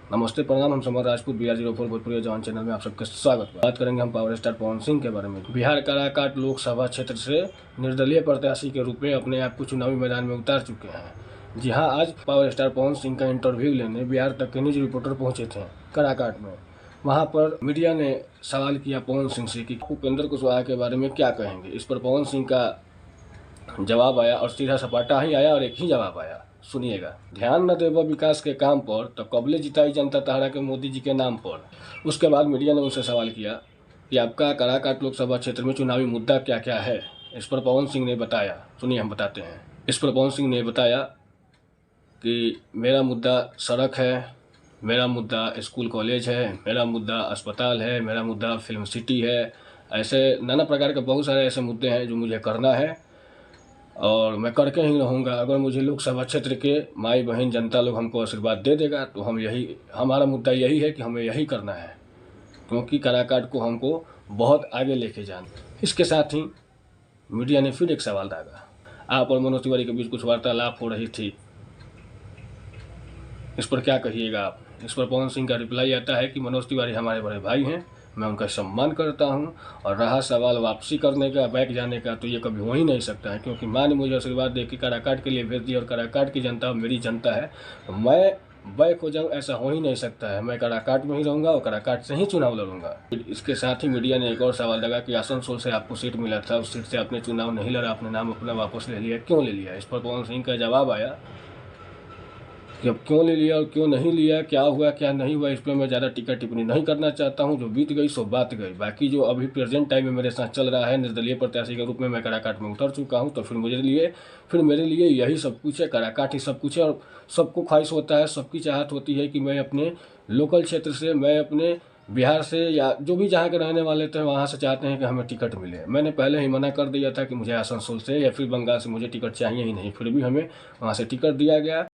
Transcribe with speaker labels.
Speaker 1: नमस्ते प्रणाम, हम समर राजपूत BR04 भोजपुरी जवान चैनल में आप सबका स्वागत है। बात करेंगे हम पावर स्टार पवन सिंह के बारे में। बिहार काराकाट लोकसभा क्षेत्र से निर्दलीय प्रत्याशी के रूप में अपने आप को चुनावी मैदान में उतार चुके हैं। जी हां, आज पावर स्टार पवन सिंह का इंटरव्यू लेने बिहार तक के न्यूज रिपोर्टर पहुंचे थे काराकाट में। वहां पर मीडिया ने सवाल किया पवन सिंह से कि उपेंद्र कुशवाहा के बारे में क्या कहेंगे। इस पर पवन सिंह का जवाब आया और सीधा सपाटा ही आया और एक ही जवाब आया, सुनिएगा। ध्यान न देव विकास के काम पर तो कबले जिताई जनता तहरा के मोदी जी के नाम पर। उसके बाद मीडिया ने उनसे सवाल किया कि आपका काराकाट लोकसभा क्षेत्र में चुनावी मुद्दा क्या क्या है। इस पर पवन सिंह ने बताया, सुनिए हम बताते हैं। इस पर पवन सिंह ने बताया कि मेरा मुद्दा सड़क है, मेरा मुद्दा स्कूल कॉलेज है, मेरा मुद्दा अस्पताल है, मेरा मुद्दा फिल्म सिटी है। ऐसे नाना प्रकार के बहुत सारे ऐसे मुद्दे हैं जो मुझे करना है और मैं करके ही रहूँगा। अगर मुझे लोकसभा क्षेत्र के माई बहन जनता लोग हमको आशीर्वाद दे देगा तो हमारा मुद्दा यही है कि हमें यही करना है, क्योंकि काराकाट को हमको बहुत आगे लेके जाना। इसके साथ ही मीडिया ने फिर एक सवाल दागा। आप और मनोज तिवारी के बीच कुछ वार्तालाप हो रही थी, इस पर क्या कहिएगा आप। इस पर पवन सिंह का रिप्लाई आता है कि मनोज तिवारी हमारे बड़े भाई हैं, मैं उनका सम्मान करता हूं, और रहा सवाल वापसी करने का, बैक जाने का, तो ये कभी हो ही नहीं सकता है, क्योंकि माँ ने मुझे आशीर्वाद दे के काराकाट के लिए भेज दिया और काराकाट की जनता मेरी जनता है, तो मैं बैक हो जाऊँ ऐसा हो ही नहीं सकता है। मैं काराकाट में ही रहूँगा और काराकाट से ही चुनाव लड़ूंगा। इसके साथ ही मीडिया ने एक और सवाल लगा कि आसनसोल से आपको सीट मिला था, उस सीट से आपने चुनाव नहीं लड़ा, अपने नाम अपना वापस ले लिया, क्यों ले लिया। इस पर पवन सिंह का जवाब आया कि अब क्यों ले लिया और क्यों नहीं लिया, क्या हुआ क्या नहीं हुआ, इस पर मैं ज़्यादा टीका टिप्पणी नहीं करना चाहता हूं। जो बीत गई सो बात गई। बाकी जो अभी प्रेजेंट टाइम में मेरे साथ चल रहा है, निर्दलीय प्रत्याशी के रूप में मैं काराकाट में उतर चुका हूं, तो फिर मेरे लिए यही सब कुछ है, काराकाट ही सब कुछ है। और सबको ख्वाहिश होता है, सबकी चाहत होती है कि मैं अपने लोकल क्षेत्र से, मैं अपने बिहार से, या जो भी जहाँ के रहने वाले थे वहाँ से चाहते हैं कि हमें टिकट मिले। मैंने पहले ही मना कर दिया था कि मुझे आसनसोल से या फिर बंगाल से मुझे टिकट चाहिए ही नहीं, फिर भी हमें वहाँ से टिकट दिया गया।